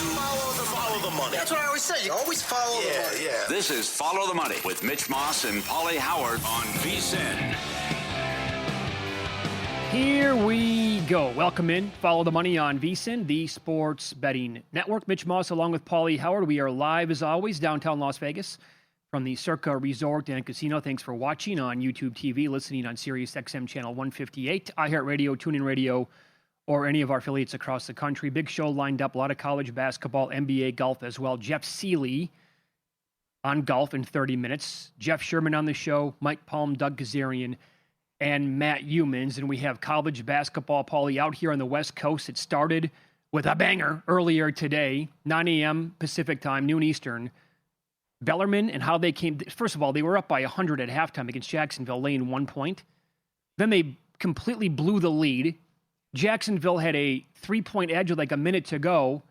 Follow the money. That's what I always say. You always follow the money. Yeah. This is Follow the Money with Mitch Moss and Pauly Howard on VSiN. Here we go. Welcome in. Follow the Money on VSiN, the sports betting network. Mitch Moss along with Pauly Howard. We are live as always downtown Las Vegas from the Circa Resort and Casino. Thanks for watching on YouTube TV, listening on Sirius XM channel 158, iHeartRadio, TuneIn Radio, or any of our affiliates across the country. Big show lined up. A lot of college basketball, NBA, golf as well. Jeff Sealey on golf in 30 minutes. Jeff Sherman on the show. Mike Palm, Doug Kazarian, and Matt Humans. And we have college basketball, Pauly, out here on the West Coast. It started with a banger earlier today, 9 a.m. Pacific time, noon Eastern. Bellarmine and how they came. First of all, they were up by 100 at halftime against Jacksonville, laying 1 point. Then they completely blew the lead. Jacksonville had a 3-point edge with like a minute to go.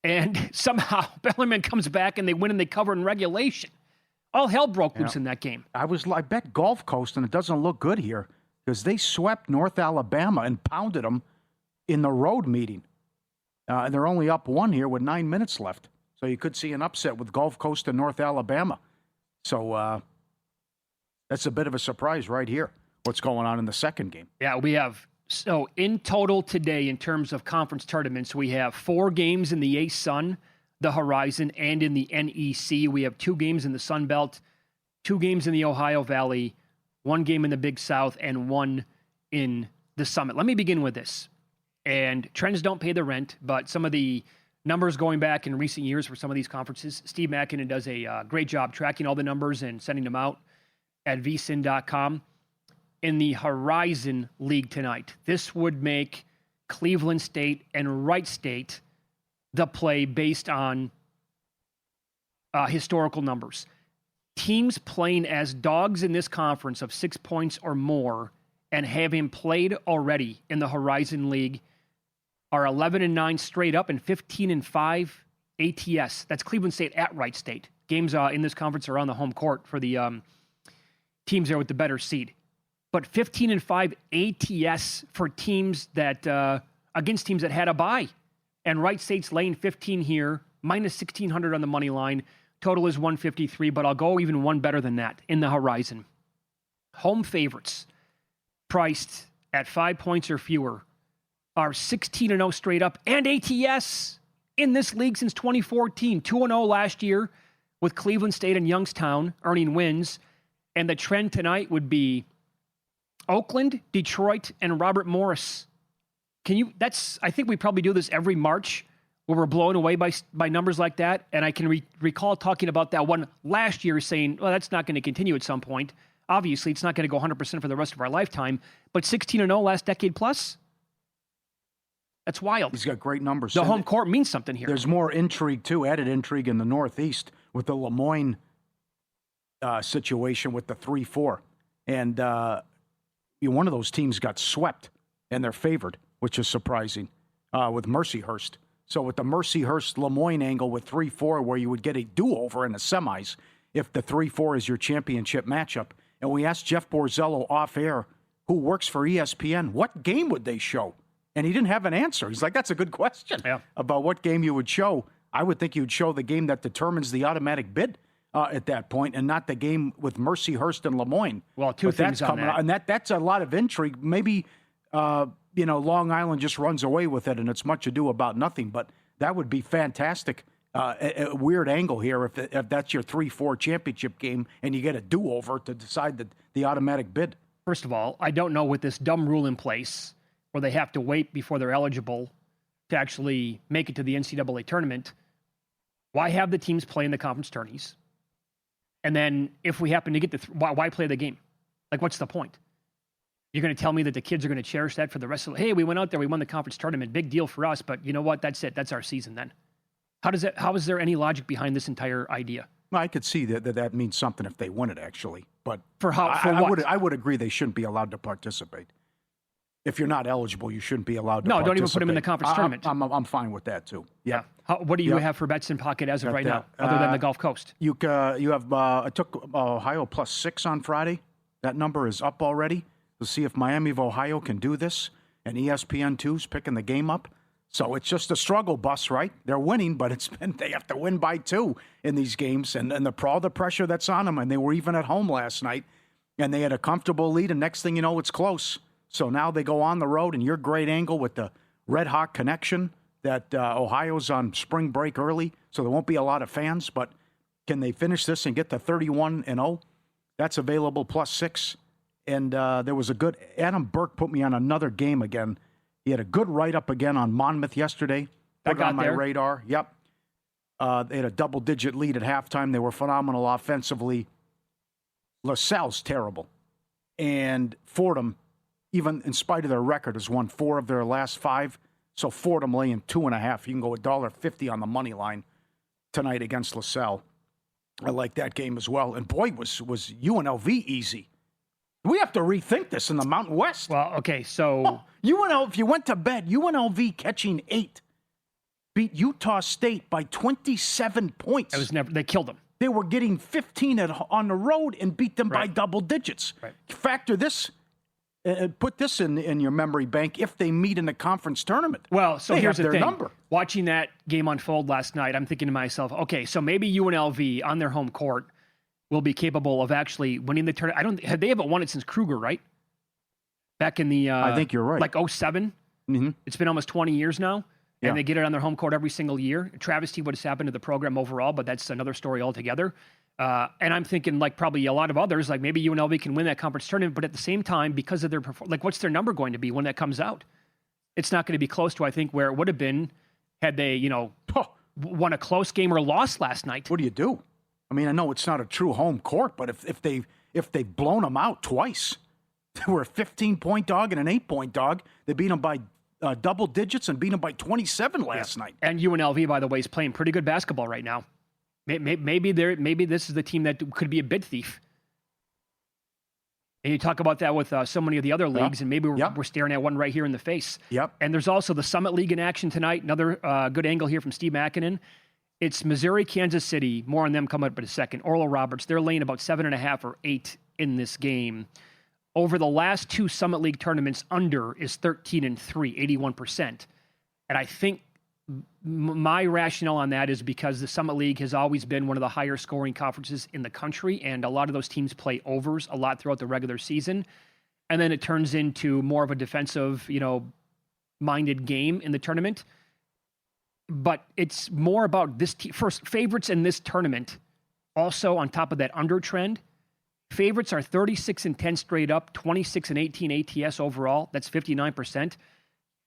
And somehow Bellarmine comes back and they win and they cover in regulation. All hell broke loose in that game. I bet Gulf Coast, and it doesn't look good here, because they swept North Alabama and pounded them in the road meeting. And they're only up 1 here with 9 minutes left. So you could see an upset with Gulf Coast and North Alabama. So that's a bit of a surprise right here, what's going on in the second game. Yeah, we have, so in total today, in terms of conference tournaments, we have 4 games in the A-Sun, the Horizon, and in the NEC. We have 2 games in the Sun Belt, 2 games in the Ohio Valley, 1 game in the Big South, and 1 in the Summit. Let me begin with this. And trends don't pay the rent, but some of the numbers going back in recent years for some of these conferences, Steve Makinen does a great job tracking all the numbers and sending them out at vsin.com. In the Horizon League tonight, this would make Cleveland State and Wright State the play based on historical numbers. Teams playing as dogs in this conference of 6 points or more and having played already in the Horizon League are 11-9 straight up and 15-5 ATS. That's Cleveland State at Wright State. Games in this conference are on the home court for the teams there with the better seed. But 15-5 ATS for teams that against teams that had a bye. And Wright State's laying 15 here, minus 1,600 on the money line. Total is 153, but I'll go even one better than that in the Horizon. Home favorites priced at 5 points or fewer are 16-0 straight up and ATS in this league since 2014. 2-0 last year with Cleveland State and Youngstown earning wins. And the trend tonight would be Oakland, Detroit, and Robert Morris. I think we probably do this every March where we're blown away by numbers like that. And I can recall talking about that one last year saying, well, that's not going to continue at some point. Obviously, it's not going to go 100% for the rest of our lifetime. But 16-0 last decade plus? That's wild. He's got great numbers. The home court means something here. There's more intrigue, too, added intrigue in the Northeast with the Lemoyne situation with the 3-4. And one of those teams got swept, and they're favored, which is surprising, with Mercyhurst. So with the Mercyhurst-Lemoyne angle with 3-4, where you would get a do-over in the semis if the 3-4 is your championship matchup. And we asked Jeff Borzello off-air, who works for ESPN, what game would they show? And he didn't have an answer. He's like, that's a good question about what game you would show. I would think you would show the game that determines the automatic bid at that point, and not the game with Mercyhurst and Lemoyne. Well, two things on that. And that's a lot of intrigue. Maybe, Long Island just runs away with it, and it's much ado about nothing. But that would be fantastic. A weird angle here if that's your 3-4 championship game, and you get a do-over to decide the automatic bid. First of all, I don't know, with this dumb rule in place where they have to wait before they're eligible to actually make it to the NCAA tournament, why have the teams play in the conference tourneys? And then if we happen to get why play the game? Like, what's the point? You're going to tell me that the kids are going to cherish that for the rest of hey, we went out there, we won the conference tournament, big deal for us, but you know what? That's it. That's our season then. How is there any logic behind this entire idea? Well, I could see that means something if they win it, actually. But I would agree they shouldn't be allowed to participate. If you're not eligible, you shouldn't be allowed to participate. No, don't even put them in the conference tournament. I'm fine with that, too. Yeah. What do you have for bets in pocket as of right now, other than the Gulf Coast? You have I took Ohio +6 on Friday. That number is up already. We'll see if Miami of Ohio can do this. And ESPN2's picking the game up. So it's just a struggle bus, right? They're winning, but they have to win by 2 in these games, and all the pressure that's on them. And they were even at home last night, and they had a comfortable lead, and next thing you know, it's close. So now they go on the road, and your great angle with the Red Hawk connection that Ohio's on spring break early, so there won't be a lot of fans. But can they finish this and get to 31-0? That's available +6. And there was a good Adam Burke put me on another game again. He had a good write-up again on Monmouth yesterday. Put it on my radar. Yep. They had a double-digit lead at halftime. They were phenomenal offensively. LaSalle's terrible. And Fordham, even in spite of their record, has won 4 of their last 5. So Fordham laying 2.5. You can go $1.50 on the money line tonight against LaSalle. I like that game as well. And boy, was UNLV easy. We have to rethink this in the Mountain West. Well, okay, so UNLV, if you went to bed, UNLV catching 8 beat Utah State by 27 points. They killed them. They were getting 15 on the road and beat them by double digits. Right. Factor this, put this in your memory bank if they meet in the conference tournament. Well, so here's the thing. Number. Watching that game unfold last night, I'm thinking to myself, okay, so maybe UNLV on their home court will be capable of actually winning the tournament. They haven't won it since Kruger, right? Back in the I think you're right. Like 07. Mm-hmm. It's been almost 20 years now, and Yeah. they get it on their home court every single year. Travesty what has happened to the program overall, but that's another story altogether. And I'm thinking, like probably a lot of others, like maybe UNLV can win that conference tournament, but at the same time, because of their what's their number going to be when that comes out? It's not going to be close to, I think, where it would have been had they, won a close game or lost last night. What do you do? I mean, I know it's not a true home court, but if they've blown them out twice, they were a 15-point dog and an 8-point dog. They beat them by double digits and beat them by 27 last night. And UNLV, by the way, is playing pretty good basketball right now. Maybe this is the team that could be a bid thief. And you talk about that with so many of the other leagues, and maybe we're staring at one right here in the face. Yep. And there's also the Summit League in action tonight. Another good angle here from Steve Makinen. It's Missouri, Kansas City. More on them coming up in a second. Oral Roberts, they're laying about 7.5 or 8 in this game. Over the last 2 Summit League tournaments, under is 13-3, 81%. And I think my rationale on that is because the Summit League has always been one of the higher scoring conferences in the country, and a lot of those teams play overs a lot throughout the regular season. And then it turns into more of a defensive, minded game in the tournament. But it's more about this first favorites in this tournament. Also, on top of that under trend, favorites are 36-10 straight up, 26-18 ATS overall. That's 59%.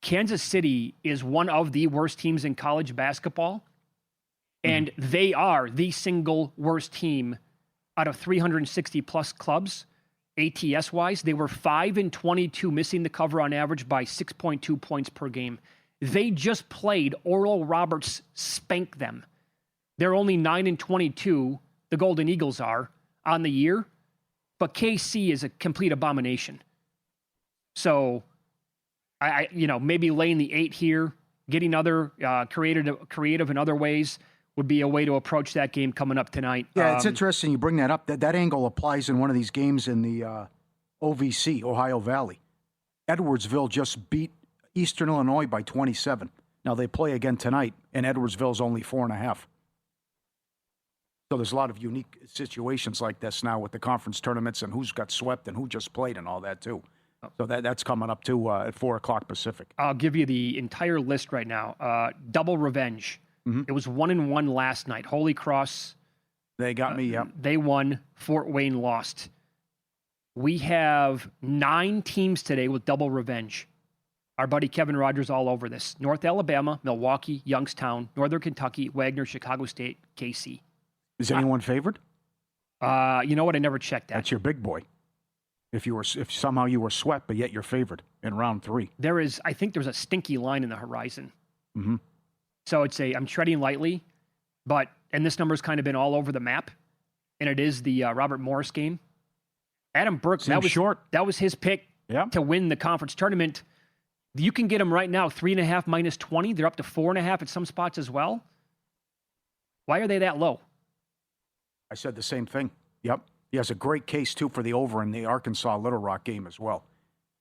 Kansas City is one of the worst teams in college basketball, and they are the single worst team out of 360 plus clubs, ATS wise. They were 5-22, missing the cover on average by 6.2 points per game. They just played Oral Roberts spank them. They're only 9-22, the Golden Eagles are, on the year. But KC is a complete abomination. So, I maybe laying the 8 here, getting other creative in other ways would be a way to approach that game coming up tonight. Yeah, it's interesting you bring that up. That angle applies in one of these games in the OVC, Ohio Valley. Edwardsville just beat Eastern Illinois by 27. Now they play again tonight, and Edwardsville's only 4.5. So there's a lot of unique situations like this now with the conference tournaments and who's got swept and who just played and all that too. So that's coming up too at 4 o'clock Pacific. I'll give you the entire list right now. Double revenge. Mm-hmm. It was 1-1 last night. Holy Cross. They got me. Yep. They won. Fort Wayne lost. We have 9 teams today with double revenge. Our buddy Kevin Rogers all over this. North Alabama, Milwaukee, Youngstown, Northern Kentucky, Wagner, Chicago State, KC. Is anyone favored? You know what? I never checked that. That's your big boy. If somehow you were swept, but yet you're favored in round 3. I think there's a stinky line in the horizon. Mm-hmm. So I'm treading lightly, and this number's kind of been all over the map, and it is the Robert Morris game. Adam Burke, that was his pick to win the conference tournament. You can get them right now, 3.5 minus 20. They're up to 4.5 at some spots as well. Why are they that low? I said the same thing. Yep. He has a great case, too, for the over in the Arkansas-Little Rock game as well.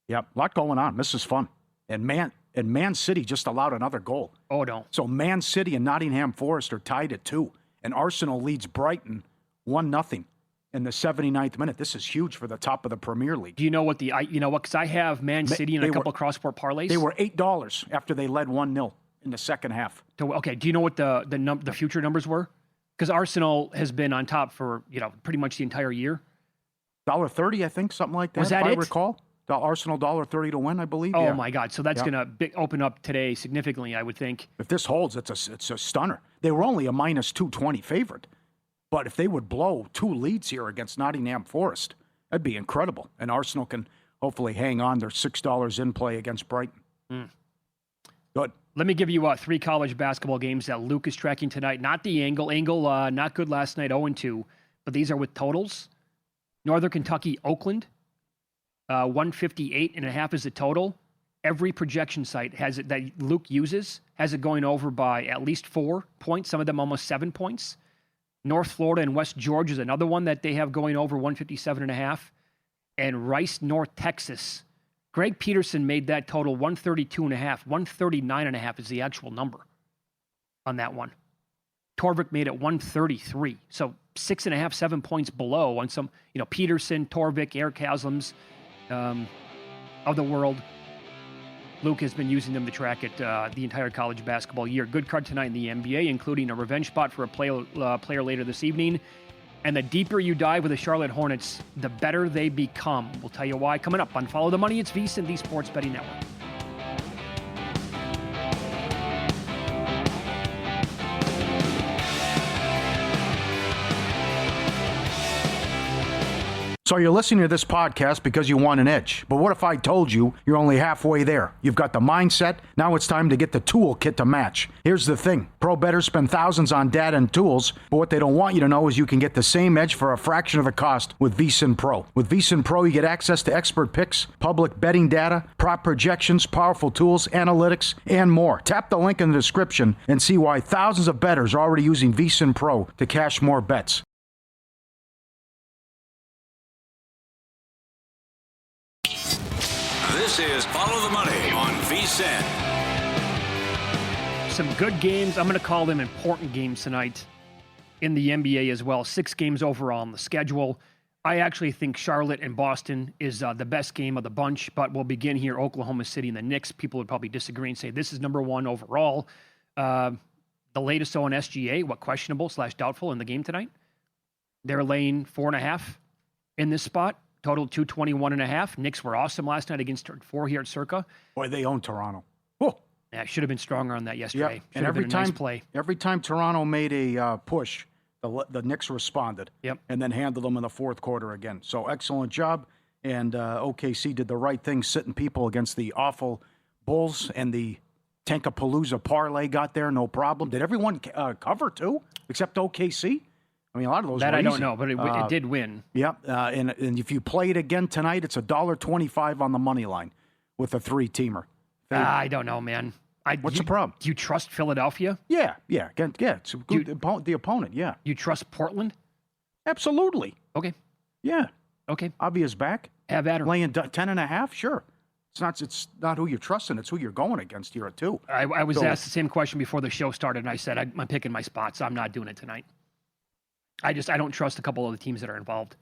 Yep. A lot going on. This is fun. And, man, And Man City just allowed another goal. Oh, no. So Man City and Nottingham Forest are tied at 2. And Arsenal leads Brighton 1-0 in the 79th minute. This is huge for the top of the Premier League. Do you know what because I have Man City in a couple cross-sport parlays. They were $8 after they led 1-0 in the second half. Okay, do you know what the future numbers were? Because Arsenal has been on top for, pretty much the entire year. $1.30, I think, something like that. Was that if it? I recall. The Arsenal $1.30 to win, I believe. Oh, yeah. my God. So that's going to open up today significantly, I would think. If this holds, it's a stunner. They were only a minus 220 favorite. But if they would blow 2 leads here against Nottingham Forest, that'd be incredible. And Arsenal can hopefully hang on their $6 in play against Brighton. Good. Let me give you 3 college basketball games that Luke is tracking tonight. Not the Angle. Angle, not good last night, 0-2. But these are with totals. Northern Kentucky, Oakland. 158.5 is the total. Every projection site has it that Luke uses has it going over by at least 4 points. Some of them almost 7 points. North Florida and West Georgia is another one that they have going over 157.5. And Rice, North Texas. Greg Peterson made that total 132.5. 139.5 is the actual number on that one. Torvik made it 133. So 6.5, 7 points below on some, Peterson, Torvik, Eric Haslam's of the world. Luke has been using them to track it the entire college basketball year. Good card tonight in the NBA, including a revenge spot for a player later this evening. And the deeper you dive with the Charlotte Hornets, the better they become. We'll tell you why coming up on Follow the Money. It's VSiN, the Sports Betting Network. So you're listening to this podcast because you want an edge. But what if I told you you're only halfway there? You've got the mindset. Now it's time to get the toolkit to match. Here's the thing. Pro bettors spend thousands on data and tools, but what they don't want you to know is you can get the same edge for a fraction of the cost with VSiN Pro. With VSiN Pro, you get access to expert picks, public betting data, prop projections, powerful tools, analytics, and more. Tap the link in the description and see why thousands of bettors are already using VSiN Pro to cash more bets. This is Follow the Money on VSiN. Some good games. I'm going to call them important games tonight in the NBA as well. 6 games overall on the schedule. I actually think Charlotte and Boston is the best game of the bunch, but we'll begin here. Oklahoma City and the Knicks. People would probably disagree and say this is number 1 overall. The latest on SGA, questionable / doubtful in the game tonight. They're laying 4.5 in this spot. Total 221.5. Knicks were awesome last night against 4 here at Circa. Boy, they own Toronto. Whoa. Yeah, should have been stronger on that yesterday. Yep. And every time Toronto made a push, the Knicks responded. Yep. And then handled them in the fourth quarter again. So excellent job. And OKC did the right thing, sitting people against the awful Bulls, and the Tankapalooza parlay got there, no problem. Did everyone cover too, except OKC? I mean, a lot of those that were I don't easy. know, but it did win. Yep. And if you play it again tonight, it's $1.25 on the money line with a 3-teamer. I don't know, man. What's the problem? Do you trust Philadelphia? Yeah. It's a good, the opponent, yeah. You trust Portland? Absolutely. Okay. Yeah. Okay. Avia's back. Have at her. Laying 10.5, sure. It's not who you're trusting, it's who you're going against here at 2. I was asked the same question before the show started, and I said, I'm picking my spots. I'm not doing it tonight. I don't trust a couple of the teams that are involved.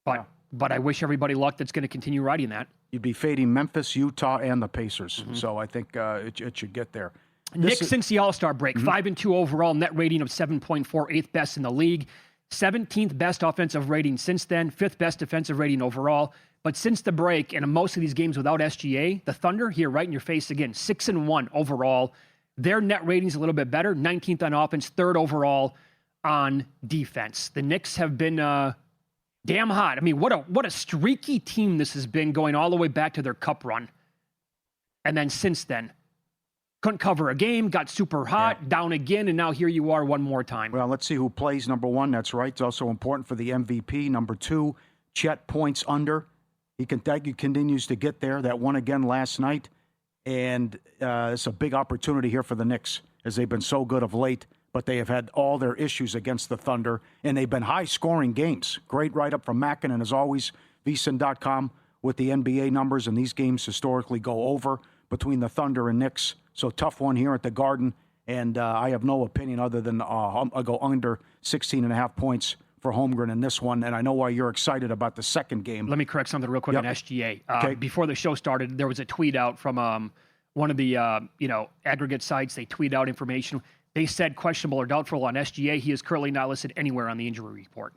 But I wish everybody luck that's going to continue riding that. You'd be fading Memphis, Utah, and the Pacers. Mm-hmm. So I think it should get there. Knicks since the All-Star break, 5-2 overall, net rating of 7.4, 8th best in the league. 17th best offensive rating since then, 5th best defensive rating overall. But since the break, and in most of these games without SGA, the Thunder, here right in your face again, 6-1 overall. Their net rating's a little bit better, 19th on offense, 3rd overall on defense. The Knicks have been damn hot. I mean, what a streaky team this has been, going all the way back to their cup run. And then since then, couldn't cover a game, got super hot, down again, and now here you are one more time. Well, let's see who plays number 1. That's right. It's also important for the MVP. Number 2, Chet points under. He continues to get there. That won again last night. And it's a big opportunity here for the Knicks, as they've been so good of late. But they have had all their issues against the Thunder, and they've been high-scoring games. Great write-up from Mackin, and as always, VSiN.com with the NBA numbers, and these games historically go over. between the Thunder and Knicks. So tough one here at the Garden. And I have no opinion other than I'll go under 16.5 points for Holmgren in this one. And I know why you're excited about the second game. Let me correct something real quick on SGA. Okay. Before the show started, there was a tweet out from one of the aggregate sites. They tweet out information. They said questionable or doubtful on SGA. He is currently not listed anywhere on the injury report.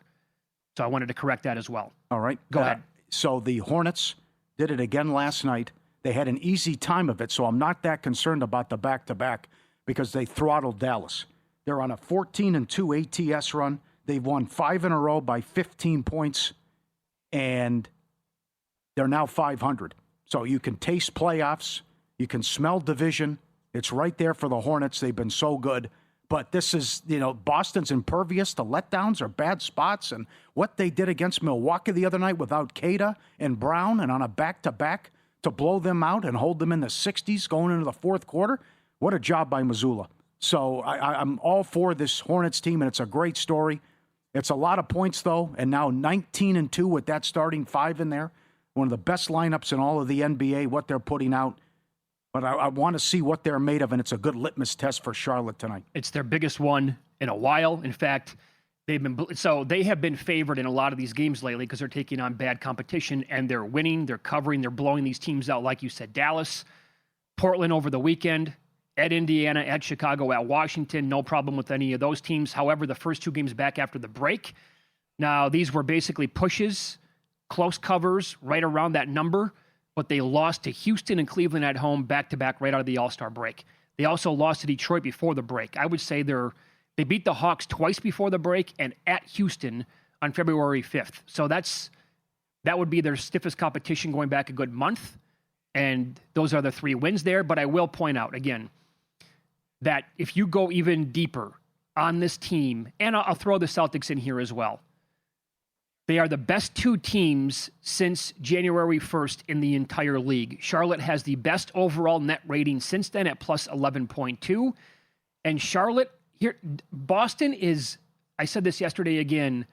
So I wanted to correct that as well. All right. Go ahead. So the Hornets did it again last night. They had an easy time of it, so I'm not that concerned about the back-to-back because they throttled Dallas. They're on a 14-2 ATS run. They've won 5 in a row by 15 points, and they're now 500. So you can taste playoffs. You can smell division. It's right there for the Hornets. They've been so good. But this is, Boston's impervious to letdowns or bad spots. And what they did against Milwaukee the other night without Cada and Brown and on a back-to-back to blow them out and hold them in the 60s going into the fourth quarter, what a job by Mazzulla. So I'm all for this Hornets team, and it's a great story. It's a lot of points, though, and now 19-2 with that starting 5 in there. One of the best lineups in all of the NBA, what they're putting out. But I want to see what they're made of, and it's a good litmus test for Charlotte tonight. It's their biggest one in a while. In fact, they have been favored in a lot of these games lately because they're taking on bad competition, and they're winning, they're covering, they're blowing these teams out, like you said. Dallas, Portland over the weekend, at Indiana, at Chicago, at Washington, no problem with any of those teams. However, the first 2 games back after the break, now these were basically pushes, close covers, right around that number. But they lost to Houston and Cleveland at home back-to-back right out of the All-Star break. They also lost to Detroit before the break. I would say they beat the Hawks twice before the break and at Houston on February 5th. So that would be their stiffest competition going back a good month. And those are the 3 wins there. But I will point out, again, that if you go even deeper on this team, and I'll throw the Celtics in here as well, they are the best 2 teams since January 1st in the entire league. Charlotte has the best overall net rating since then at plus 11.2. And Charlotte, Boston is, I said this yesterday again,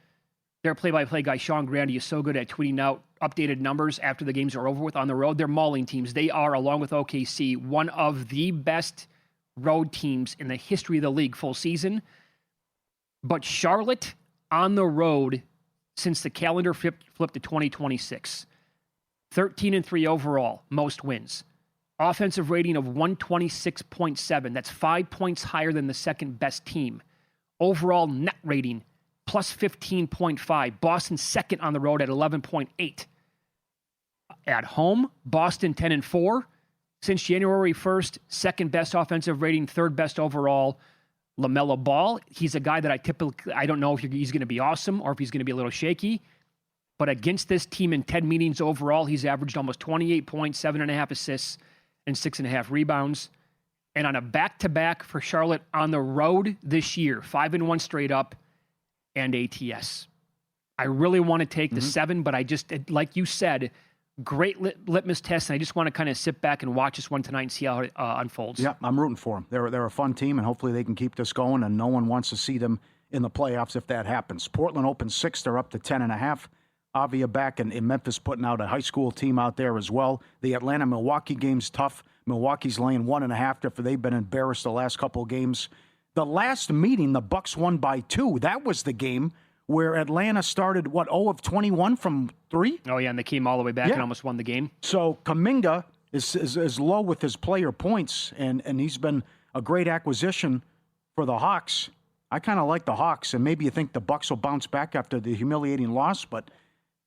their play-by-play guy, Sean Grandy, is so good at tweeting out updated numbers after the games are over with on the road. They're mauling teams. They are, along with OKC, one of the best road teams in the history of the league full season. But Charlotte on the road, since the calendar flipped to 2026. 13-3 overall, most wins. Offensive rating of 126.7. That's 5 points higher than the second best team. Overall net rating, plus 15.5. Boston second on the road at 11.8. At home, Boston 10-4. Since January 1st, second best offensive rating, third best overall. LaMelo Ball, he's a guy that I don't know if he's going to be awesome or if he's going to be a little shaky. But against this team in 10 meetings overall, he's averaged almost 28 points, 7.5 assists, and 6.5 rebounds. And on a back-to-back for Charlotte on the road this year, 5-1 straight up and ATS. I really want to take the 7, but I just, like you said, great litmus test, and I just want to kind of sit back and watch this one tonight and see how it unfolds. Yeah, I'm rooting for them. They're a fun team, and hopefully they can keep this going, and no one wants to see them in the playoffs if that happens. Portland opens 6. They're up to 10.5. Avia back in Memphis putting out a high school team out there as well. The Atlanta-Milwaukee game's tough. Milwaukee's laying 1.5 after they've been embarrassed the last couple of games. The last meeting, the Bucks won by 2. That was the game where Atlanta started, 0 of 21 from 3? Oh, yeah, and they came all the way back and almost won the game. So Kuminga is low with his player points, and he's been a great acquisition for the Hawks. I kind of like the Hawks, and maybe you think the Bucks will bounce back after the humiliating loss, but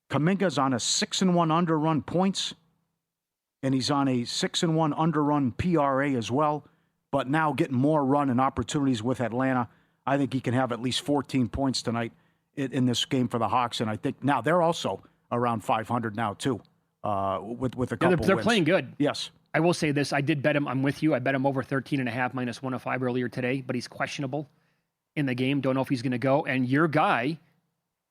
Kuminga's on a 6-1 underrun points, and he's on a 6-1 underrun PRA as well, but now getting more run and opportunities with Atlanta. I think he can have at least 14 points tonight in this game for the Hawks, and I think now they're also around 500 now too, with a couple they're wins. playing good. Yes. I will say this. I did bet him. I'm with you. I bet him over 13.5 minus 105 earlier today, but he's questionable in the game. Don't know if he's going to go. And your guy,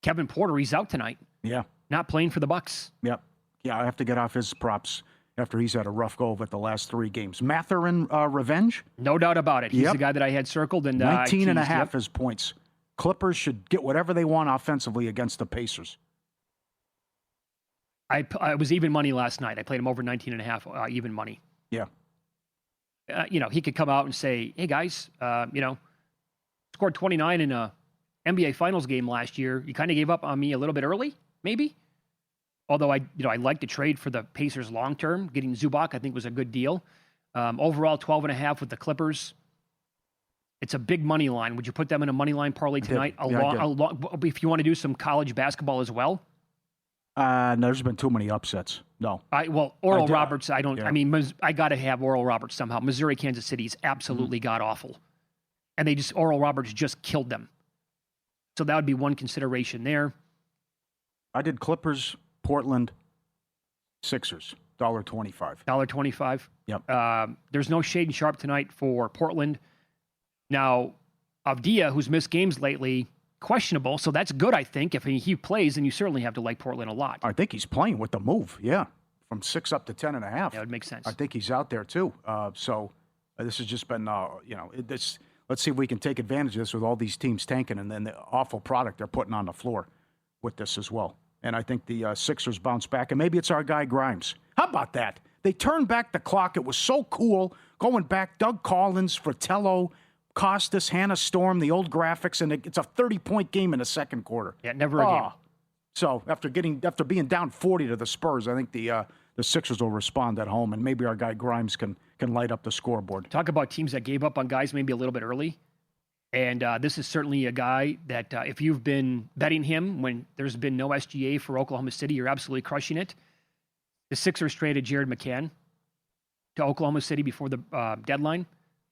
Kevin Porter, he's out tonight. Yeah. Not playing for the Bucks. Yep. Yeah, I have to get off his props after he's had a rough go of it the last 3 games. Mathurin revenge? No doubt about it. He's the guy that I had circled. And 19.5 his points. Clippers should get whatever they want offensively against the Pacers. I was even money last night. I played him over 19.5 even money. Yeah. he could come out and say, hey, guys, scored 29 in a NBA Finals game last year. You kind of gave up on me a little bit early, maybe. Although I like the trade for the Pacers long term. Getting Zubac, I think, was a good deal. Overall, 12.5 with the Clippers. It's a big money line. Would you put them in a money line parlay tonight? If you want to do some college basketball as well? No, there's been too many upsets. No. Oral Roberts, I don't. Yeah. I mean, I got to have Oral Roberts somehow. Missouri, Kansas City is absolutely god awful, and Oral Roberts just killed them. So that would be one consideration there. I did Clippers, Portland, Sixers, $1.25. $1.25. Yep. There's no Shaden Sharp tonight for Portland. Now, Avdia, who's missed games lately, questionable. So that's good, I think. If he plays, then you certainly have to like Portland a lot. I think he's playing with the move. Yeah, from 6 up to 10.5. That would make sense. I think he's out there too. So this has just been, this. Let's see if we can take advantage of this with all these teams tanking and then the awful product they're putting on the floor with this as well. And I think the Sixers bounce back, and maybe it's our guy Grimes. How about that? They turned back the clock. It was so cool going back. Doug Collins, Fratello, Costas, Hannah Storm, the old graphics, and it's a 30-point game in the second quarter. Yeah, never a game. So after being down 40 to the Spurs, I think the Sixers will respond at home, and maybe our guy Grimes can light up the scoreboard. Talk about teams that gave up on guys maybe a little bit early. And this is certainly a guy that if you've been betting him when there's been no SGA for Oklahoma City, you're absolutely crushing it. The Sixers traded Jared McCann to Oklahoma City before the deadline.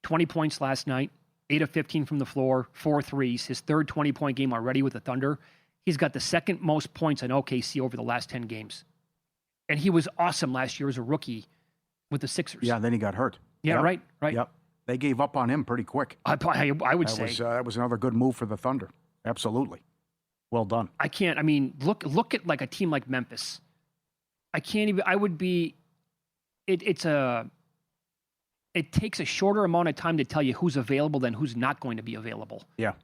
20 points last night, 8 of 15 from the floor, 4 threes. His third 20-point game already with the Thunder. He's got the second most points in OKC over the last 10 games. And he was awesome last year as a rookie with the Sixers. Yeah, then he got hurt. Yeah, yep. Right. Yep. They gave up on him pretty quick. I would say. That was another good move for the Thunder. Absolutely. Well done. Look at like a team like Memphis. It takes a shorter amount of time to tell you who's available than who's not going to be available. Yeah.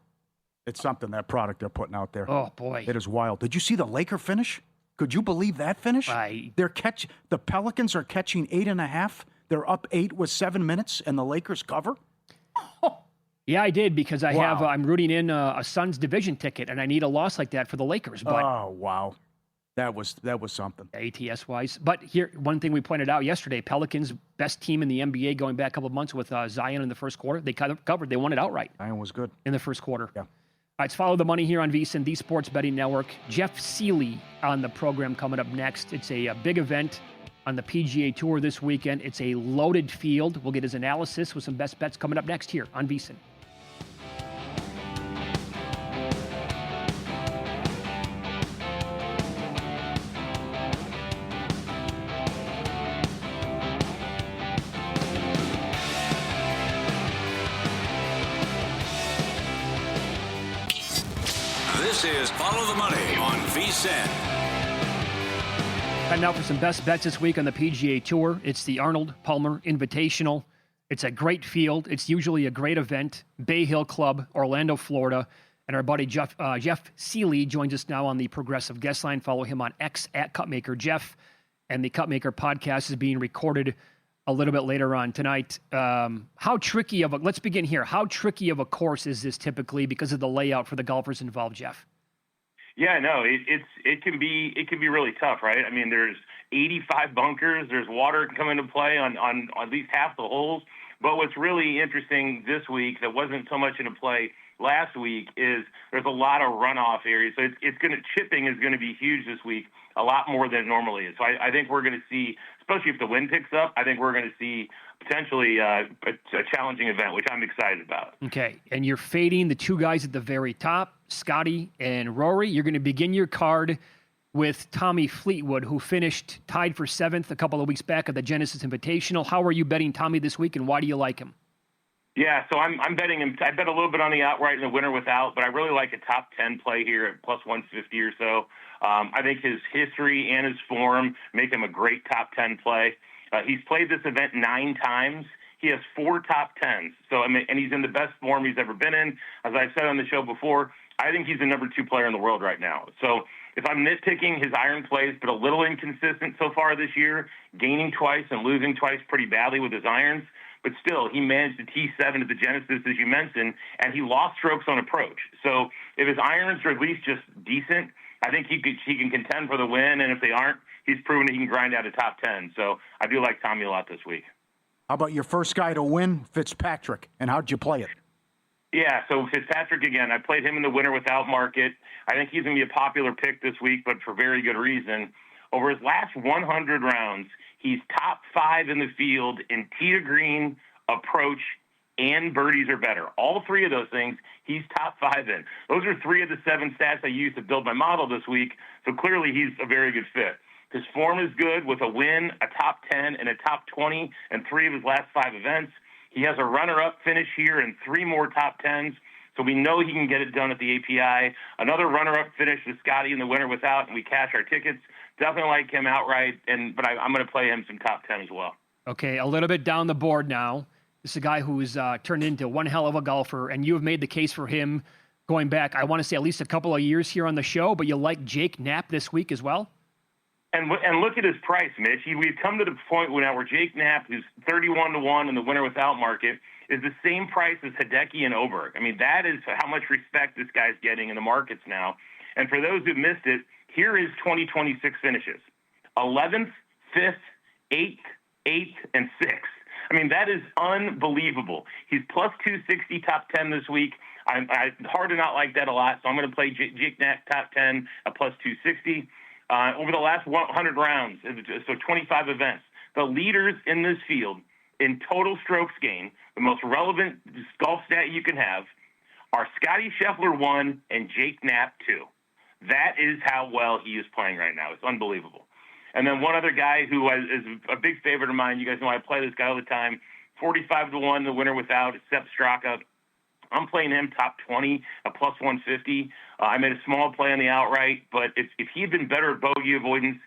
It's something, that product they're putting out there. Oh, boy. It is wild. Did you see the Laker finish? Could you believe that finish? The Pelicans are catching 8.5. They're up 8 with 7 minutes, and the Lakers cover? Yeah, I did, because I'm rooting in a Suns division ticket, and I need a loss like that for the Lakers. But oh, wow. That was something. ATS-wise. But here, one thing we pointed out yesterday, Pelicans, best team in the NBA going back a couple of months with Zion in the first quarter. They covered. They won it outright. Zion was good. In the first quarter. Yeah. All right, let's follow the money here on VSiN, the Sports Betting Network. Jeff Sealey on the program coming up next. It's a big event on the PGA Tour this weekend. It's a loaded field. We'll get his analysis with some best bets coming up next here on VSiN. This is Follow the Money on VSiN. Time now for some best bets this week on the PGA Tour. It's the Arnold Palmer Invitational. It's a great field. It's usually a great event. Bay Hill Club, Orlando, Florida. And our buddy Jeff Sealey joins us now on the Progressive Guest Line. Follow him on X at Cupmaker Jeff. And the Cupmaker podcast is being recorded a little bit later on tonight. Let's begin here. How tricky of a course is this typically because of the layout for the golfers involved, Jeff? Yeah, no, it can be really tough, right? I mean, there's 85 bunkers. There's water come into play on at least half the holes. But what's really interesting this week that wasn't so much into play last week is there's a lot of runoff areas. So chipping is going to be huge this week, a lot more than it normally is. So I think we're going to see, especially if the wind picks up, I think we're going to see potentially a challenging event, which I'm excited about. Okay, and you're fading the two guys at the very top, Scotty and Rory. You're going to begin your card with Tommy Fleetwood, who finished tied for 7th a couple of weeks back at the Genesis Invitational. How are you betting Tommy this week, and why do you like him? Yeah, so I'm betting him. I bet a little bit on the outright and the winner without, but I really like a top 10 play here at plus 150 or so. I think his history and his form make him a great top 10 play. He's played this event 9 times. He has 4 top 10s. So, and he's in the best form he's ever been in. As I've said on the show before, I think he's the number 2 player in the world right now. So if I'm nitpicking, his iron plays, but a little inconsistent so far this year, gaining twice and losing twice pretty badly with his irons. but still, he managed the T7 at the Genesis, as you mentioned, and he lost strokes on approach. So if his irons are at least just decent, I think he can contend for the win, and if they aren't, he's proven that he can grind out a top 10. So I do like Tommy a lot this week. How about your first guy to win, Fitzpatrick, and how'd you play it? Yeah, so Fitzpatrick, again, I played him in the winner without market. I think he's going to be a popular pick this week, but for very good reason. Over his last 100 rounds, he's top 5 in the field in tee to green, approach, and birdies or better. All 3 of those things, he's top 5 in. Those are 3 of the 7 stats I used to build my model this week, so clearly he's a very good fit. His form is good with a win, a top 10, and a top 20 in 3 of his last 5 events. He has a runner-up finish here and 3 more top 10s, so we know he can get it done at the API. Another runner-up finish with Scotty in the winner without, and we cash our tickets. Definitely like him outright, but I'm going to play him some top 10 as well. Okay, a little bit down the board now. This is a guy who's turned into one hell of a golfer, and you have made the case for him going back, I want to say, at least a couple of years here on the show, but you like Jake Knapp this week as well? And look at his price, Mitch. We've come to the point now where Jake Knapp, who's 31-1 in the winner without market, is the same price as Hideki and Oberg. I mean, that is how much respect this guy's getting in the markets now. And for those who missed it, here is 2026 finishes: 11th, 5th, 8th, 8th, and 6th. I mean, that is unbelievable. He's plus 260 top 10 this week. Hard to not like that a lot, so I'm going to play Jake Knapp top 10 at plus 260. Over the last 100 rounds, so 25 events, the leaders in this field in total strokes gained, the most relevant golf stat you can have, are Scotty Scheffler 1 and Jake Knapp 2. That is how well he is playing right now. It's unbelievable. And then one other guy who is a big favorite of mine, you guys know I play this guy all the time, 45-1, the winner without, Sepp Straka. I'm playing him top 20 at plus 150. I made a small play on the outright, but if he had been better at bogey avoidance,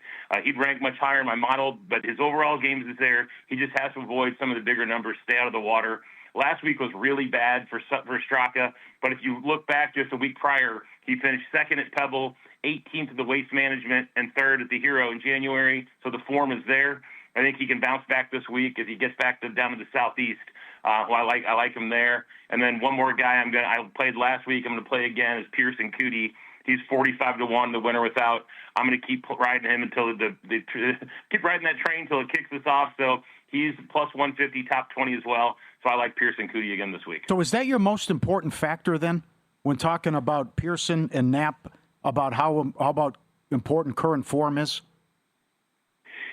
he'd rank much higher in my model. But his overall games is there. He just has to avoid some of the bigger numbers, stay out of the water. Last week was really bad for Straka, but if you look back just a week prior, he finished 2nd at Pebble, 18th at the Waste Management, and 3rd at the Hero in January. So the form is there. I think he can bounce back this week as he gets back down to the Southeast. I like him there. And then one more guy I played last week. I'm going to play again is Pearson Cootie. He's 45-1, the winner without. I'm going to keep riding him until keep riding that train until it kicks us off. So he's plus 150, top 20 as well. So I like Pearson Cootie again this week. So is that your most important factor then, when talking about Pearson and Knapp, about how about important current form is?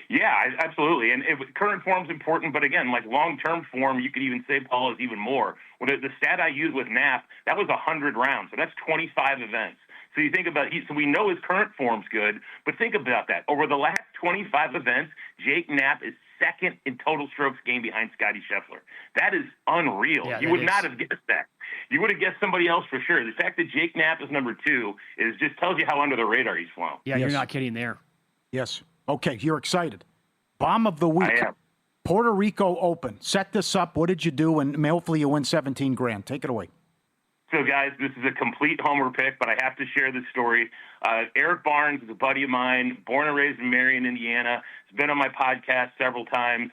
Yeah, absolutely. And current form is important, but again, like long-term form, you could even say, Paul, is even more. Well, the stat I used with Knapp, that was 100 rounds, so that's 25 events. So you think about so we know his current form's good, but think about that. Over the last 25 events, Jake Knapp is 2nd in total strokes gained behind Scotty Scheffler. That is unreal. Yeah, you would not have guessed that. You would have guessed somebody else for sure. The fact that Jake Knapp is number 2 just tells you how under the radar he's flown. Yeah, Yes. You're not kidding there. Yes. Okay, you're excited. Bomb of the week. I am. Puerto Rico Open. Set this up. What did you do? And hopefully you win $17,000. Take it away. So, guys, this is a complete homer pick, but I have to share this story. Eric Barnes is a buddy of mine, born and raised in Marion, Indiana. He's been on my podcast several times.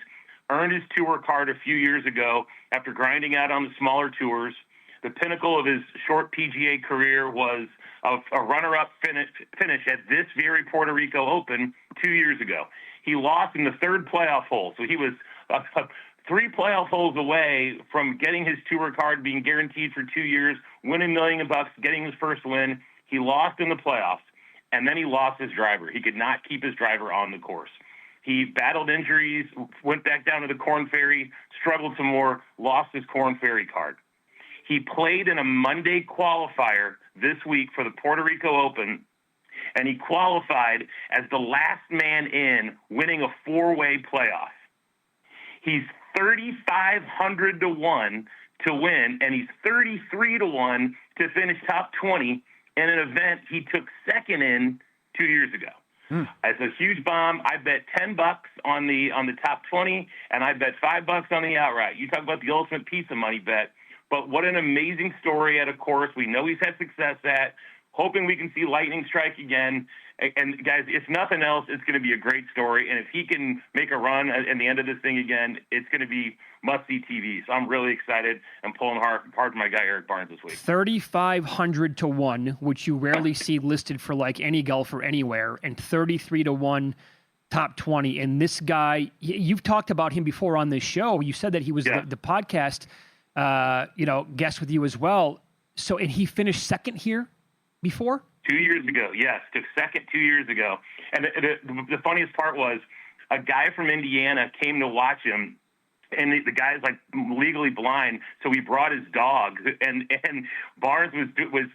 Earned his tour card a few years ago after grinding out on the smaller tours. The pinnacle of his short PGA career was a runner-up finish at this very Puerto Rico Open 2 years ago. He lost in the 3rd playoff hole, so he was 3 playoff holes away from getting his tour card, being guaranteed for 2 years, winning $1 million, getting his first win. He lost in the playoffs, and then he lost his driver. He could not keep his driver on the course. He battled injuries, went back down to the Korn Ferry, struggled some more, lost his Korn Ferry card. He played in a Monday qualifier this week for the Puerto Rico Open, and he qualified as the last man in, winning a 4-way playoff. He's 3,500-1 to win, and he's 33-1 to finish top 20 in an event he took 2nd in 2 years ago. It's a huge bomb. I bet $10 on the top 20, and I bet $5 on the outright. You talk about the ultimate piece of money bet. But what an amazing story at a course we know he's had success at. Hoping we can see lightning strike again. And, guys, if nothing else, it's going to be a great story. And if he can make a run at the end of this thing again, it's going to be must-see TV. So I'm really excited and pulling hard for my guy Eric Barnes this week. 3,500 to 1, which you rarely see listed for like any golfer anywhere, and 33 to 1 top 20. And this guy, you've talked about him before on this show. You said that he was the podcast, guest with you as well. So, and he finished second here before? 2 years ago, yes. Took second 2 years ago. And the funniest part was a guy from Indiana came to watch him, and the guy's like legally blind, so he brought his dog, and Barnes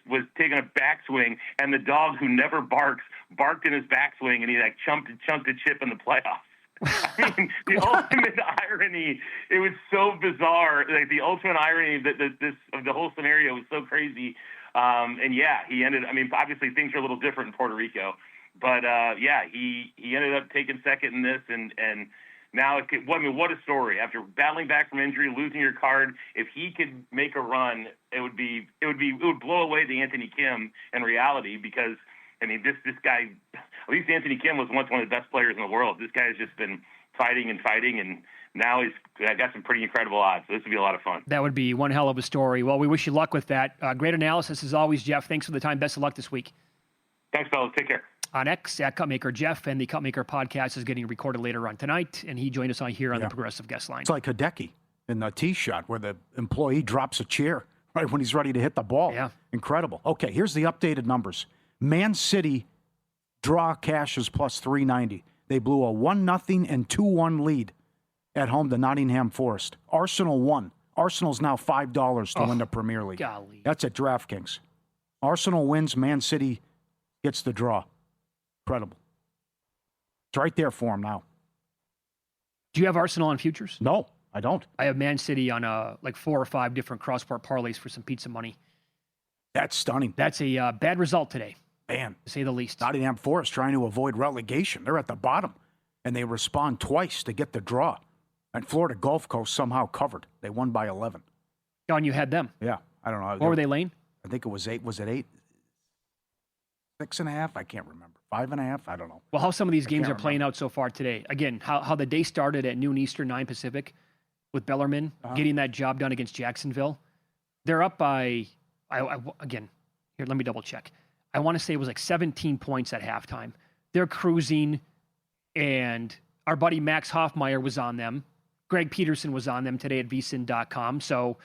was taking a backswing, and the dog, who never barks, barked in his backswing, and he like chunked a chip in the playoffs. I mean, the ultimate irony. It was so bizarre. Like the ultimate irony that the whole scenario was so crazy. He ended. I mean, obviously things are a little different in Puerto Rico, but he ended up taking second in this, and now what a story. After battling back from injury, losing your card, if he could make a run, it would blow away the Anthony Kim in reality, because I mean this guy, at least Anthony Kim was once one of the best players in the world. This guy has just been fighting, and now he's got some pretty incredible odds. So this would be a lot of fun. That would be one hell of a story. Well, we wish you luck with that. Great analysis as always, Jeff. Thanks for the time. Best of luck this week. Thanks, fellas. Take care. On X, at Cupmaker Jeff, and the Cupmaker podcast is getting recorded later on tonight, and he joined us on here on the Progressive Guest Line. It's like Hideki in the tee shot where the employee drops a chair right when he's ready to hit the ball. Yeah. Incredible. Okay, here's the updated numbers. Man City draw cashes plus 390. They blew a 1-0 and 2-1 lead at home to Nottingham Forest. Arsenal won. Arsenal's now $5 to win the Premier League. Golly. That's at DraftKings. Arsenal wins. Man City gets the draw. Incredible. It's right there for him now. Do you have Arsenal on futures? No, I don't. I have Man City on like 4 or 5 different cross-sport parlays for some pizza money. That's stunning. That's a bad result today, Man, to say the least. Nottingham Forest trying to avoid relegation. They're at the bottom, and they respond twice to get the draw. And Florida Gulf Coast somehow covered. They won by 11. Oh, and you had them. Yeah, I don't know. What were they laying? I think it was 8. Was it 8? 6.5? I can't remember. 5.5? I don't know. Well, how some of these games are playing out so far today. Again, how the day started at noon Eastern, 9 Pacific, with Bellarmine getting that job done against Jacksonville. They're up by, again, here, let me double check. I want to say it was like 17 points at halftime. They're cruising, and our buddy Max Hoffmeyer was on them. Greg Peterson was on them today at vsin.com. So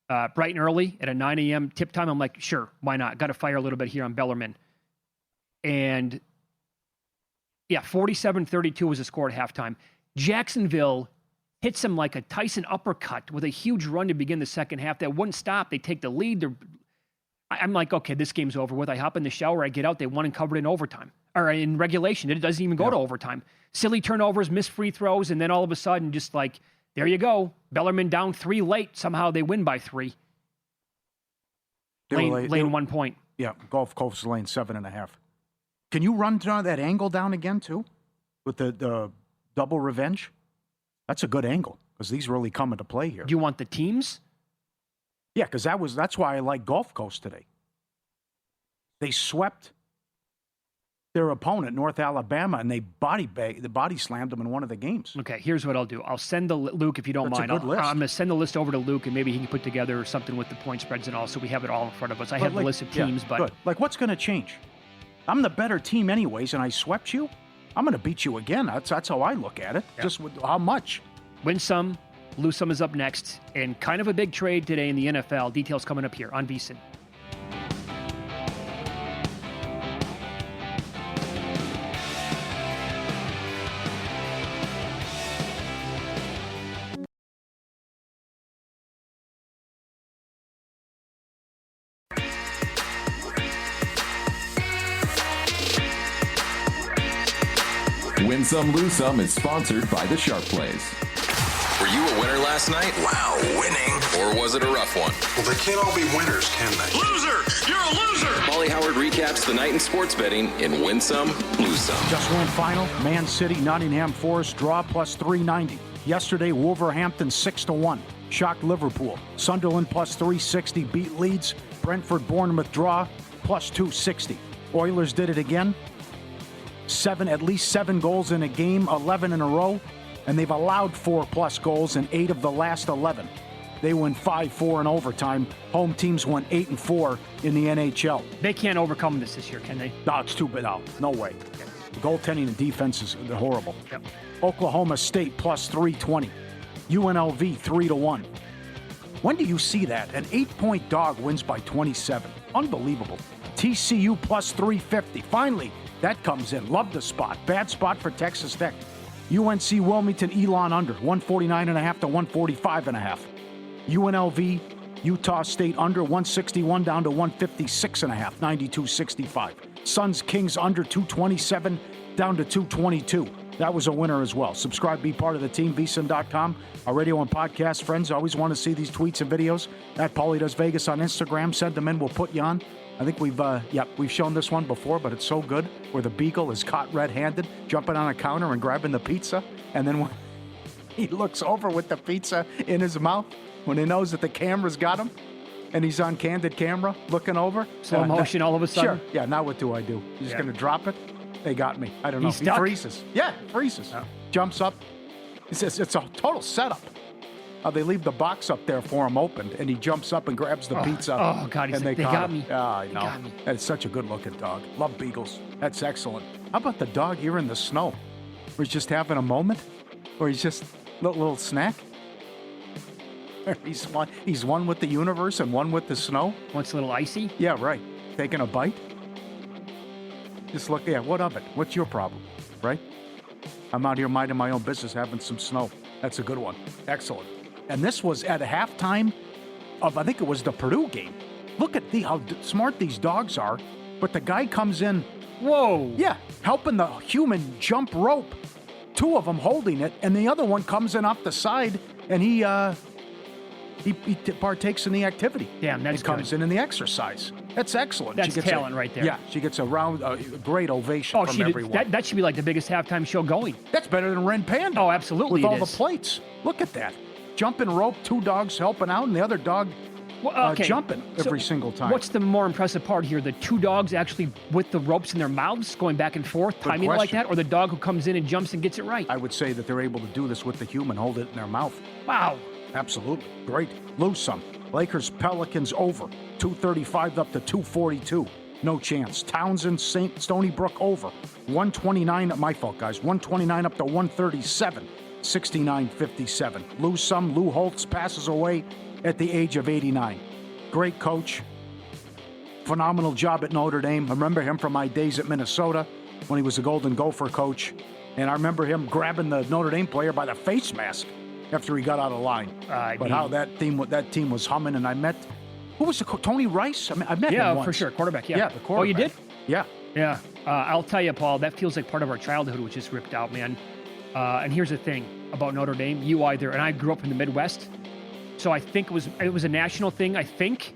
bright and early at a 9 a.m. tip time, I'm like, sure, why not? Got to fire a little bit here on Bellarmine. And, 47-32 was the score at halftime. Jacksonville hits them like a Tyson uppercut with a huge run to begin the second half that wouldn't stop. They take the lead. I'm like, okay, this game's over with. I hop in the shower, I get out, they won and covered in overtime. Or in regulation. It doesn't even go to overtime. Silly turnovers, missed free throws, and then all of a sudden, just like, there you go. Bellarmine down 3 late. Somehow they win by 3. Lane 1 point. Yeah, Gulf Coast lane 7.5. Can you run that angle down again, too? With the double revenge? That's a good angle, because these really come into play here. Do you want the teams? Yeah, because that's why I like Gulf Coast today. They swept their opponent, North Alabama, and they body slammed them in one of the games. Okay, here's what I'll do. I'll send Luke, if you don't mind. That's a good list. I'm going to send the list over to Luke, and maybe he can put together something with the point spreads and all, so we have it all in front of us. I have the list of teams, but... Good. Like, what's going to change? I'm the better team anyways, and I swept you? I'm going to beat you again. That's how I look at it. Yeah. Just with how much? Win some, lose some is up next, and kind of a big trade today in the NFL. Details coming up here on VSiN. Win Some, Lose Some is sponsored by the Sharp Plays. Were you a winner last night? Wow, winning. Or was it a rough one? Well, they can't all be winners, can they? Loser! You're a loser! Pauly Howard recaps the night in sports betting in Win Some, Lose Some. Just one final. Man City, Nottingham Forest, draw plus 390. Yesterday, Wolverhampton 6-1. Shocked Liverpool. Sunderland plus 360. Beat Leeds. Brentford, Bournemouth draw plus 260. Oilers did it again. At least 7 goals in a game, 11 in a row. and they've allowed 4+ goals in 8 of the last 11. They win 5-4 in overtime. Home teams won 8-4 in the NHL. They can't overcome this year, can they? No, it's too bad. No way. The goaltending and defense is horrible. Yep. Oklahoma State plus 320. UNLV 3-1. When do you see that? An 8-point dog wins by 27. Unbelievable. TCU plus 350. Finally, that comes in. Love the spot. Bad spot for Texas Tech. UNC Wilmington Elon under 149.5 to 145.5. UNLV Utah State under 161 down to 156.5, 92-65. Suns Kings under 227 down to 222. That was a winner as well. Subscribe, be part of the team, vsin.com. Our radio and podcast friends always want to see these tweets and videos. At Pauly Does Vegas on Instagram. Send them in, we'll put you on. I think we've shown this one before, but it's so good, where the beagle is caught red-handed, jumping on a counter and grabbing the pizza, and then when he looks over with the pizza in his mouth, when he knows that the camera's got him, and he's on candid camera looking over. Slow motion all of a sudden? Sure. Yeah, now what do I do? You're just going to drop it? They got me. I don't know. He's stuck? He freezes. Yeah, freezes. Oh. Jumps up. It's a total setup. They leave the box up there for him opened, and he jumps up and grabs the pizza. Oh, God. And they got me. I know. Got me. That's such a good-looking dog. Love beagles. That's excellent. How about the dog here in the snow? Where he's just having a moment? Where he's just a little snack? He's one with the universe and one with the snow. What's a little icy? Yeah, right. Taking a bite. Just look, what of it? What's your problem, right? I'm out here minding my own business, having some snow. That's a good one. Excellent. And this was at a halftime of, I think it was the Purdue game. Look at how smart these dogs are. But the guy comes in. Whoa. Yeah, helping the human jump rope. 2 of them holding it, and the other one comes in off the side, and he partakes in the activity. Damn, that's good. He comes in the exercise. That's excellent. That's talent right there. Yeah, she gets a great ovation from everyone. That should be like the biggest halftime show going. That's better than Ren Panda. Oh, absolutely. With all the plates. Look at that. Jumping rope, 2 dogs helping out, and the other dog jumping every single time. What's the more impressive part here? The 2 dogs actually with the ropes in their mouths going back and forth, timing like that, or the dog who comes in and jumps and gets it right? I would say that they're able to do this with the human, hold it in their mouth. Wow. Absolutely. Great. Lose some. Lakers Pelicans over. 235 up to 242. No chance. Townsend Stony Brook over. 129. My fault, guys. 129 up to 137. 69-57. Lose some. Lou Holtz passes away at the age of 89. Great coach. Phenomenal job at Notre Dame. I remember him from my days at Minnesota when he was a Golden Gopher coach. And I remember him grabbing the Notre Dame player by the face mask after he got out of line. How that team was humming, and I met, who was Tony Rice? I met him once. Yeah, for sure. Quarterback, yeah. Yeah, the quarterback. Oh, you did? Yeah. Yeah. I'll tell you, Paul, that feels like part of our childhood, which is ripped out, man. And here's the thing about Notre Dame. And I grew up in the Midwest, so I think it was a national thing, I think.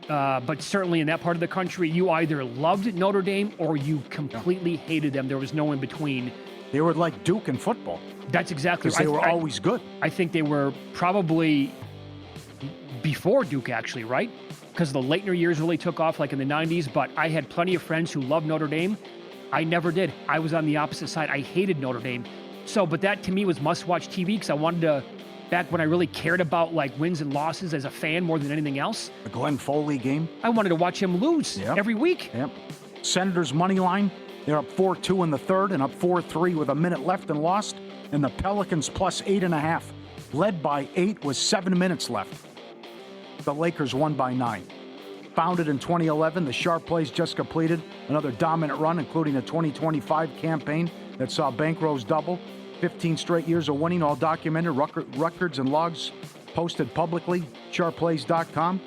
But certainly in that part of the country, you either loved Notre Dame or you completely hated them. There was no in between. They were like Duke in football. That's exactly right. Because they were always good. I think they were probably before Duke, actually, right? Because the Leitner years really took off, like in the 90s. But I had plenty of friends who loved Notre Dame. I never did. I was on the opposite side. I hated Notre Dame. But that to me was must-watch TV because I wanted to, back when I really cared about like wins and losses as a fan more than anything else. The Glenn Foley game. I wanted to watch him lose every week. Yep. Senators money line. They're up 4-2 in the third and up 4-3 with a minute left and lost. And the Pelicans plus 8.5, led by 8 with 7 minutes left. The Lakers won by 9. Founded in 2011, the Sharp Plays just completed another dominant run, including a 2025 campaign that saw Bankrose double. 15 straight years of winning, all documented, records and logs posted publicly, sharpplays.com.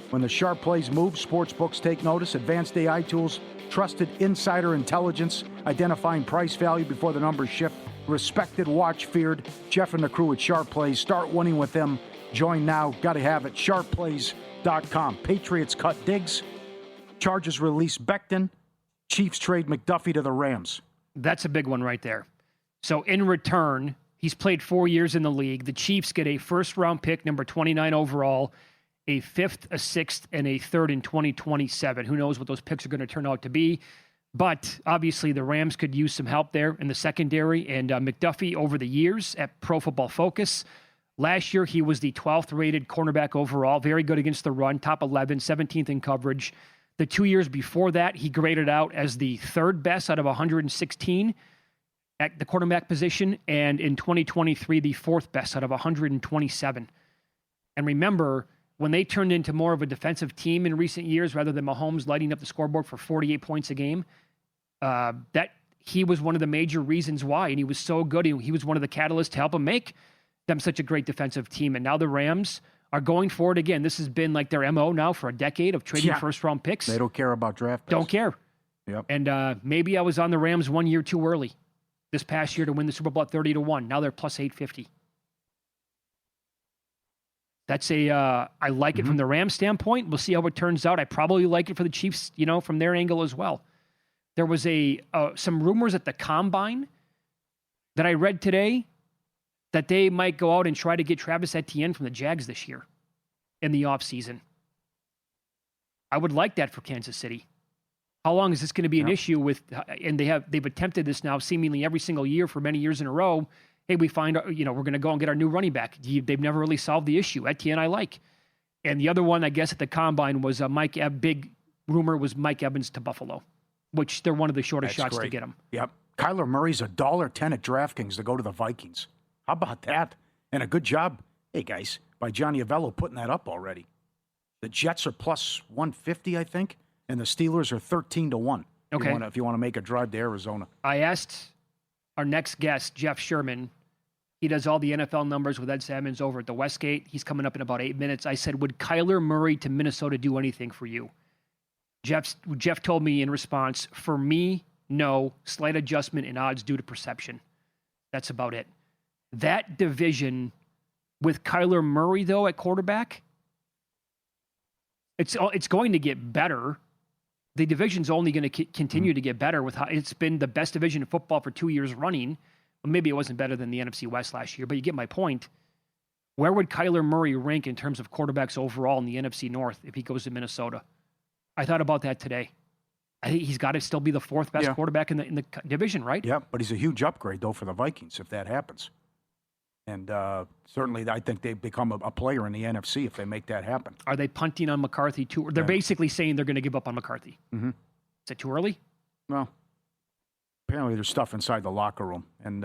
When the Sharp Plays move, sportsbooks take notice. Advanced AI tools, trusted insider intelligence, identifying price value before the numbers shift. Respected, watch, feared. Jeff and the crew at Sharp Plays. Start winning with them. Join now. Got to have it. sharpplays.com. Patriots cut Diggs. Chargers release Becton. Chiefs trade McDuffie to the Rams. That's a big one right there. So in return, he's played 4 years in the league. The Chiefs get a first-round pick, number 29 overall, a 5th, a 6th, and a 3rd in 2027. Who knows what those picks are going to turn out to be. But obviously the Rams could use some help there in the secondary. And McDuffie over the years at Pro Football Focus, last year he was the 12th rated cornerback overall, very good against the run, top 11, 17th in coverage. The 2 years before that, he graded out as the third best out of 116 at the quarterback position. And in 2023, the fourth best out of 127. And remember, when they turned into more of a defensive team in recent years, rather than Mahomes lighting up the scoreboard for 48 points a game, that he was one of the major reasons why. And he was so good. He was one of the catalysts to help him make them such a great defensive team. And now the Rams are going for it again. This has been like their MO now for a decade of trading first-round picks. They don't care about draft picks. Don't care. Yep. And maybe I was on the Rams 1 year too early this past year to win the Super Bowl at 30-1. Now they're plus 850. That's I like it from the Rams standpoint. We'll see how it turns out. I probably like it for the Chiefs, from their angle as well. There was some rumors at the Combine that I read today that they might go out and try to get Travis Etienne from the Jags this year in the offseason. I would like that for Kansas City. How long is this going to be an issue with, and they've attempted this now seemingly every single year for many years in a row. Hey, we find, we're going to go and get our new running back. They've never really solved the issue. Etienne, I like. And the other one, I guess, at the Combine was big rumor was Mike Evans to Buffalo, which they're one of the shortest shots to get him. Yep. Kyler Murray's $1.10 at DraftKings to go to the Vikings. How about that? And a good job, hey, guys, by Johnny Avello putting that up already. The Jets are plus 150, I think, and the Steelers are 13-1. Okay. If you want to make a drive to Arizona. I asked our next guest, Jeff Sherman. He does all the NFL numbers with Ed Salmons over at the Westgate. He's coming up in about 8 minutes. I said, would Kyler Murray to Minnesota do anything for you? Jeff told me in response, for me, no. Slight adjustment in odds due to perception. That's about it. That division with Kyler Murray, though, at quarterback, it's going to get better. The division's only going to continue to get better. It's been the best division in football for 2 years running. Well, maybe it wasn't better than the NFC West last year, but you get my point. Where would Kyler Murray rank in terms of quarterbacks overall in the NFC North if he goes to Minnesota? I thought about that today. I think he's got to still be the fourth best quarterback in the division, right? Yeah, but he's a huge upgrade, though, for the Vikings if that happens. And certainly I think they become a player in the NFC if they make that happen. Are they punting on McCarthy too? They're basically saying they're going to give up on McCarthy. Mm-hmm. Is it too early? Well, apparently there's stuff inside the locker room and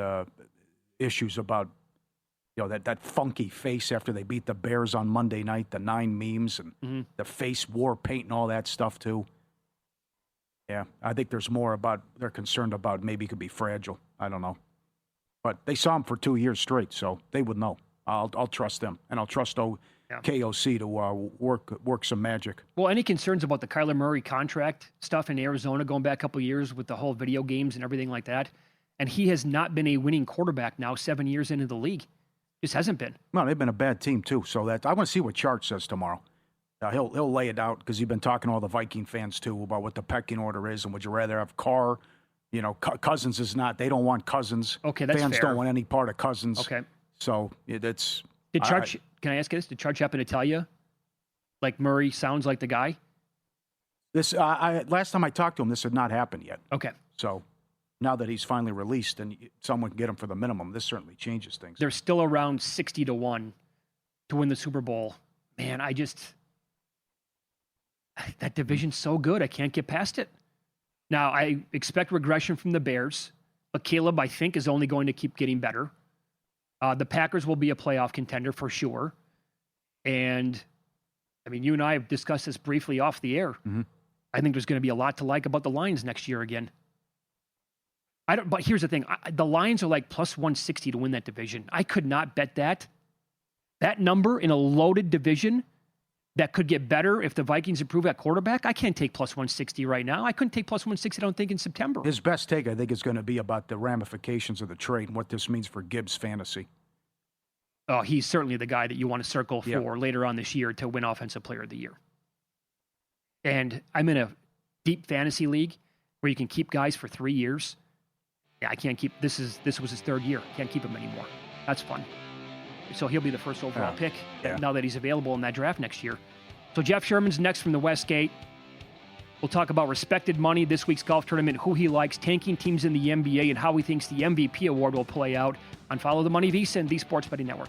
issues about that funky face after they beat the Bears on Monday night, the 9 memes and the face war paint and all that stuff too. Yeah, I think there's more about they're concerned about maybe he could be fragile. I don't know. But they saw him for 2 years straight, so they would know. I'll trust them, and I'll trust KOC to work some magic. Well, any concerns about the Kyler Murray contract stuff in Arizona going back a couple of years with the whole video games and everything like that? And he has not been a winning quarterback now 7 years into the league. Just hasn't been. No, they've been a bad team too. So I want to see what Chart says tomorrow. He'll lay it out because he's been talking to all the Viking fans too about what the pecking order is and would you rather have Carr. Cousins is not. They don't want Cousins. Okay, that's fans fair. don't want any part of Cousins. Okay, so it's. Did Church? Can I ask you this? Did Church happen to tell you, like Murray sounds like the guy? This last time I talked to him, this had not happened yet. Okay, so now that he's finally released and someone can get him for the minimum, this certainly changes things. They're still around 60-1 to win the Super Bowl. Man, that division's so good, I can't get past it. Now, I expect regression from the Bears, but Caleb, I think, is only going to keep getting better. The Packers will be a playoff contender for sure. And, you and I have discussed this briefly off the air. Mm-hmm. I think there's going to be a lot to like about the Lions next year again. But here's the thing. The Lions are like plus 160 to win that division. I could not bet that. That number in a loaded division that could get better if the Vikings improve at quarterback. I can't take plus 160 right now. I couldn't take plus 160, I don't think, in September. His best take, I think, is going to be about the ramifications of the trade and what this means for Gibbs' fantasy. Oh, he's certainly the guy that you want to circle for later on this year to win Offensive Player of the Year. And I'm in a deep fantasy league where you can keep guys for 3 years. Yeah, I can't keep – this was his third year. Can't keep him anymore. That's fun. So he'll be the first overall pick now that he's available in that draft next year. So Jeff Sherman's next from the Westgate. We'll talk about respected money, this week's golf tournament, who he likes, tanking teams in the NBA, and how he thinks the MVP award will play out on Follow the Money VSiN, the Sports Betting Network.